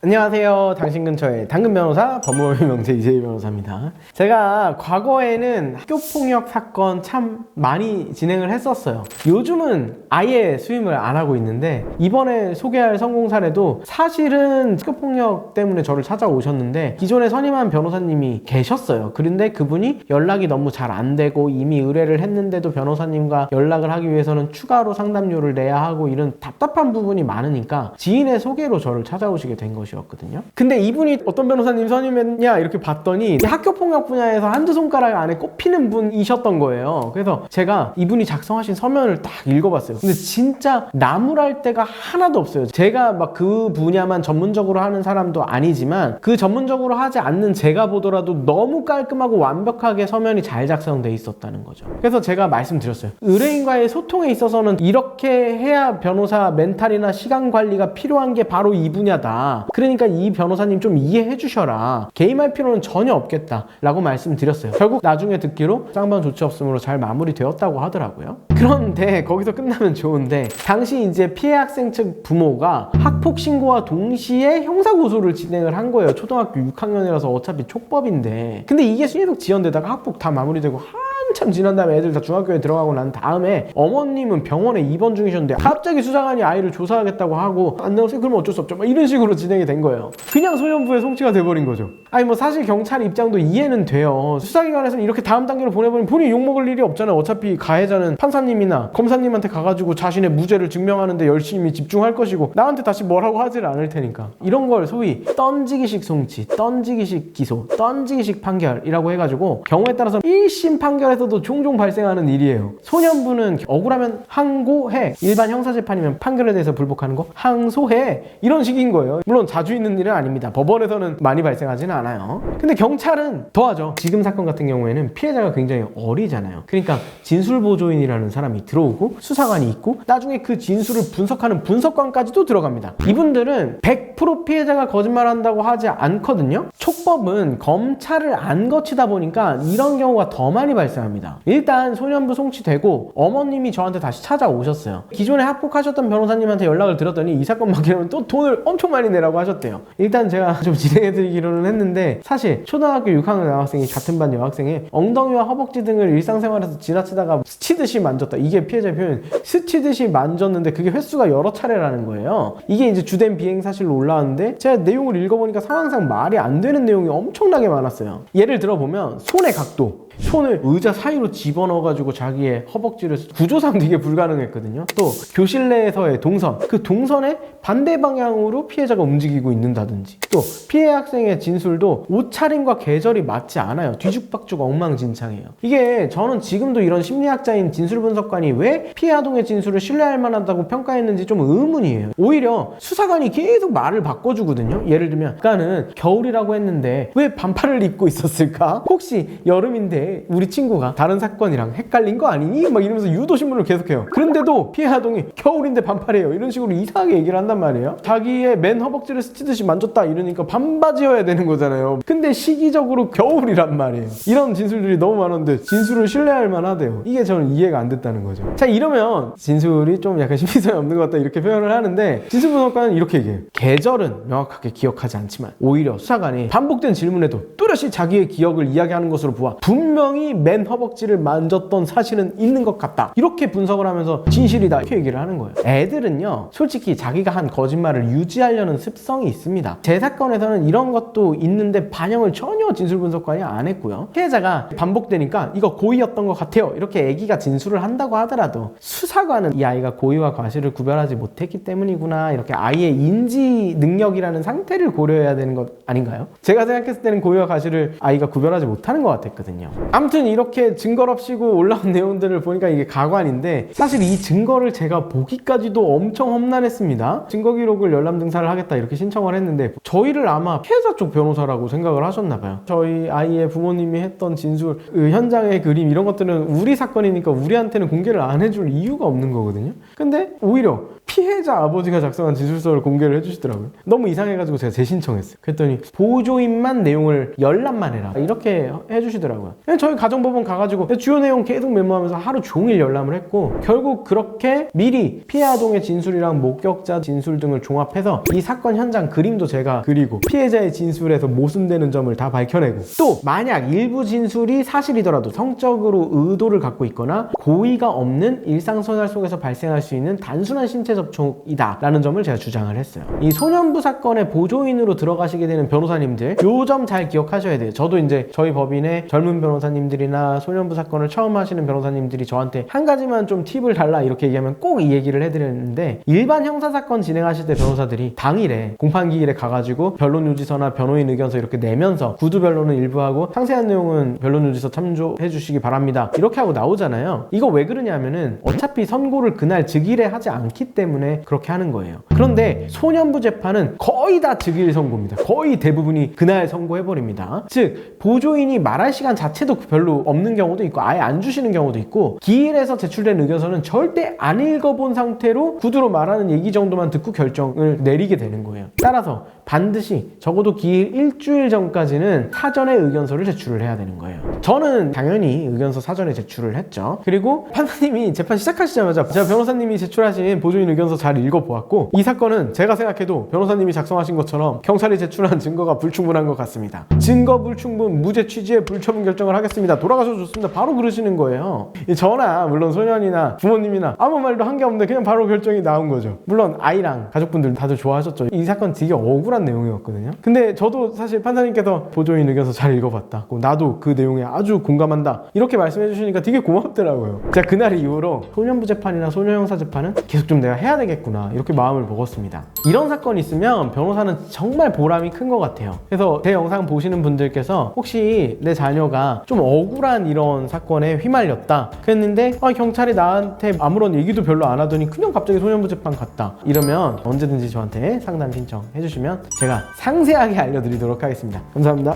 안녕하세요. 당신 근처의 당근 변호사 법무법인 명재 이재희 변호사입니다. 제가 과거에는 학교폭력 사건 참 많이 진행을 했었어요. 요즘은 아예 수임을 안 하고 있는데 이번에 소개할 성공 사례도 사실은 학교폭력 때문에 저를 찾아오셨는데 기존에 선임한 변호사님이 계셨어요. 그런데 그분이 연락이 너무 잘 안 되고 이미 의뢰를 했는데도 변호사님과 연락을 하기 위해서는 추가로 상담료를 내야 하고 이런 답답한 부분이 많으니까 지인의 소개로 저를 찾아오시게 된 것이었거든요. 근데 이분이 어떤 변호사님 선임했냐 이렇게 봤더니 학교폭력 분야에서 한두 손가락 안에 꼽히는 분이셨던 거예요. 그래서 제가 이분이 작성하신 서면을 딱 읽어봤어요. 근데 진짜 나무랄 데가 하나도 없어요. 제가 막 그 분야만 전문적으로 하는 사람도 아니지만 그 전문적으로 하지 않는 제가 보더라도 너무 깔끔하고 완벽하게 서면이 잘 작성돼 있었다는 거죠. 그래서 제가 말씀드렸어요. 의뢰인과의 소통에 있어서는 이렇게 해야 변호사 멘탈이나 시간 관리가 필요한 게 바로 이 분야다. 그러니까 이 변호사님 좀 이해해 주셔라. 개임할 필요는 전혀 없겠다 라고 말씀드렸어요. 결국 나중에 듣기로 쌍방 조치 없음으로 잘 마무리되었다고 하더라고요. 그런데 거기서 끝나면 좋은데 당시 이제 피해 학생 측 부모가 학폭 신고와 동시에 형사고소를 진행을 한 거예요. 초등학교 6학년이라서 어차피 촉법인데. 근데 이게 계속 지연되다가 학폭 다 마무리되고 한참 지난 다음에 애들 다 중학교에 들어가고 난 다음에 어머님은 병원에 입원 중이셨는데 갑자기 수사관이 아이를 조사하겠다고 하고 안 나오세요? 그러면 어쩔 수 없죠. 막 이런 식으로 진행이 된 거예요. 그냥 소년부의 송치가 돼버린 거죠. 아니 뭐 사실 경찰 입장도 이해는 돼요. 수사기관에서는 이렇게 다음 단계로 보내버리면 본인이 욕먹을 일이 없잖아요. 어차피 가해자는 판사님이나 검사님한테 가가지고 자신의 무죄를 증명하는데 열심히 집중할 것이고 나한테 다시 뭐라고 하지를 않을 테니까. 이런 걸 소위 던지기식 송치, 던지기식 기소, 던지기식 판결이라고 해가지고 경우에 따라서 1심 판결에서도 종종 발생하는 일이에요. 소년부는 억울하면 항고해, 일반 형사재판이면 판결에 대해서 불복하는 거 항소해, 이런 식인 거예요. 물론 자주 있는 일은 아닙니다. 법원에서는 많이 발생하지는 않아요. 근데 경찰은 더하죠. 지금 사건 같은 경우에는 피해자가 굉장히 어리잖아요. 그러니까 진술보조인이라는 사람이 들어오고 수사관이 있고 나중에 그 진술을 분석하는 분석관까지도 들어갑니다. 이분들은 100% 피해자가 거짓말한다고 하지 않거든요. 촉법은 검찰을 안 거치다 보니까 이런 경우가 더 많이 발생합니다. 일단 소년부 송치되고 어머님이 저한테 다시 찾아오셨어요. 기존에 학폭하셨던 변호사님한테 연락을 드렸더니 이 사건 맡기려면 또 돈을 엄청 많이 내라고 하셨대요. 일단 제가 좀 진행해드리기로는 했는데 사실 초등학교 6학년 여학생이 같은 반 여학생의 엉덩이와 허벅지 등을 일상생활에서 지나치다가 스치듯이 만졌다. 이게 피해자의 표현. 스치듯이 만졌는데 그게 횟수가 여러 차례라는 거예요. 이게 이제 주된 비행사실로 올라왔는데 제가 내용을 읽어보니까 상황상 말이 안 되는 내용이 엄청나게 많았어요. 예를 들어보면 손의 각도, 손을 의자 사이로 집어넣어가지고 자기의 허벅지를 구조상 되게 불가능했거든요. 또 교실 내에서의 동선, 그 동선의 반대 방향으로 피해자가 움직이고 있는다든지, 또 피해 학생의 진술도 옷차림과 계절이 맞지 않아요. 뒤죽박죽 엉망진창이에요. 이게 저는 지금도 이런 심리학자인 진술분석관이 왜 피해 아동의 진술을 신뢰할 만하다고 평가했는지 좀 의문이에요. 오히려 수사관이 계속 말을 바꿔주거든요. 예를 들면 아까는 겨울이라고 했는데 왜 반팔을 입고 있었을까? 혹시 여름인데 우리 친구가 다른 사건이랑 헷갈린 거 아니니? 막 이러면서 유도신문을 계속해요. 그런데도 피해 아동이 겨울인데 반팔이에요. 이런 식으로 이상하게 얘기를 한단 말이에요. 자기의 맨 허벅지를 스치듯이 만졌다 이러니까 반바지여야 되는 거잖아요. 근데 시기적으로 겨울이란 말이에요. 이런 진술들이 너무 많은데 진술을 신뢰할 만하대요. 이게 저는 이해가 안 됐다는 거죠. 자, 이러면 진술이 좀 약간 신빙성이 없는 것 같다 이렇게 표현을 하는데 진술분석관은 이렇게 얘기해요. 계절은 명확하게 기억하지 않지만 오히려 수사관이 반복된 질문에도 뚜렷이 자기의 기억을 이야기하는 것으로 보아 분명히 맨 허벅지를 만졌던 사실은 있는 것 같다. 이렇게 분석을 하면서 진실이다 이렇게 얘기를 하는 거예요. 애들은요 솔직히 자기가 한 거짓말을 유지하려는 습성이 있습니다. 제 사건에서는 이런 것도 있는데 반영을 전혀 진술분석관이 안 했고요. 피해자가 반복되니까 이거 고의였던 것 같아요 이렇게 애기가 진술을 한다고 하더라도 수사관은 이 아이가 고의와 과실을 구별하지 못했기 때문이구나 이렇게 아이의 인지 능력이라는 상태를 고려해야 되는 것 아닌가요? 제가 생각했을 때는 고의와 과실을 아이가 구별하지 못하는 것 같았거든요. 아무튼 이렇게 증거럽시고 올라온 내용들을 보니까 이게 가관인데 사실 이 증거를 제가 보기까지도 엄청 험난했습니다. 증거 기록을 열람 등사를 하겠다 이렇게 신청을 했는데 저희를 아마 피해자 쪽 변호사라고 생각을 하셨나봐요. 저희 아이의 부모님이 했던 진술, 현장의 그림 이런 것들은 우리 사건이니까 우리한테는 공개를 안 해줄 이유가 없는 거거든요. 근데 오히려 피해자 아버지가 작성한 진술서를 공개를 해주시더라고요. 너무 이상해가지고 제가 재신청했어요. 그랬더니 보조인만 내용을 열람만 해라 이렇게 해주시더라고요. 저희 가정법원 가가지고 주요 내용 계속 메모하면서 하루 종일 열람을 했고, 결국 그렇게 미리 피해 아동의 진술이랑 목격자 진술 등을 종합해서 이 사건 현장 그림도 제가 그리고 피해자의 진술에서 모순되는 점을 다 밝혀내고, 또 만약 일부 진술이 사실이더라도 성적으로 의도를 갖고 있거나 고의가 없는 일상생활 속에서 발생할 수 있는 단순한 신체 접촉이다 라는 점을 제가 주장을 했어요. 이 소년부 사건의 보조인으로 들어가시게 되는 변호사님들, 요 점 잘 기억하셔야 돼요. 저도 이제 저희 법인의 젊은 변호사님들이나 소년부 사건을 처음 하시는 변호사님들이 저한테 한 가지만 좀 팁을 달라 이렇게 얘기하면 꼭 이 얘기를 해드렸는데, 일반 형사사건 진행하실 때 변호사들이 당일에 공판기일에 가가지고 변론유지서나 변호인 의견서 이렇게 내면서 구두 변론은 일부 하고 상세한 내용은 변론유지서 참조해 주시기 바랍니다 이렇게 하고 나오잖아요. 이거 왜 그러냐면은 어차피 선고를 그날 즉일에 하지 않기 때문에 그렇게 하는 거예요. 그런데 소년부 재판은 거의 다 즉일 선고입니다. 거의 대부분이 그날 선고해버립니다. 즉 보조인이 말할 시간 자체도 별로 없는 경우도 있고 아예 안 주시는 경우도 있고, 기일에서 제출된 의견서는 절대 안 읽어본 상태로 구두로 말하는 얘기 정도만 듣고 결정을 내리게 되는 거예요. 따라서 반드시 적어도 기일 일주일 전까지는 사전에 의견서를 제출을 해야 되는 거예요. 저는 당연히 의견서 사전에 제출을 했죠. 그리고 판사님이 재판 시작하시자마자 제가 변호사님이 제출하신 보조인 의견서 잘 읽어보았고, 이 사건은 제가 생각해도 변호사님이 작성하신 것처럼 경찰이 제출한 증거가 불충분한 것 같습니다. 증거 불충분, 무죄 취지에 불처분 결정을 하겠습니다. 돌아가셔도 좋습니다. 바로 그러시는 거예요. 저나 물론 소년이나 부모님이나 아무 말도 한 게 없는데 그냥 바로 결정이 나온 거죠. 물론 아이랑 가족분들 다들 좋아하셨죠. 이 사건 되게 억울한 내용이었거든요. 근데 저도 사실 판사님께서 보조인 의견서 잘 읽어봤다, 나도 그 내용에 아주 공감한다 이렇게 말씀해 주시니까 되게 고맙더라고요. 제가 그날 이후로 소년부 재판이나 소녀형사 재판은 계속 좀 내가 해야 되겠구나 이렇게 마음을 먹었습니다. 이런 사건이 있으면 변호사는 정말 보람이 큰 것 같아요. 그래서 제 영상 보시는 분들께서 혹시 내 자녀가 좀 억울한 이런 사건에 휘말렸다 그랬는데 경찰이 나한테 아무런 얘기도 별로 안 하더니 그냥 갑자기 소년부 재판 갔다 이러면 언제든지 저한테 상담 신청해 주시면 제가 상세하게 알려드리도록 하겠습니다. 감사합니다.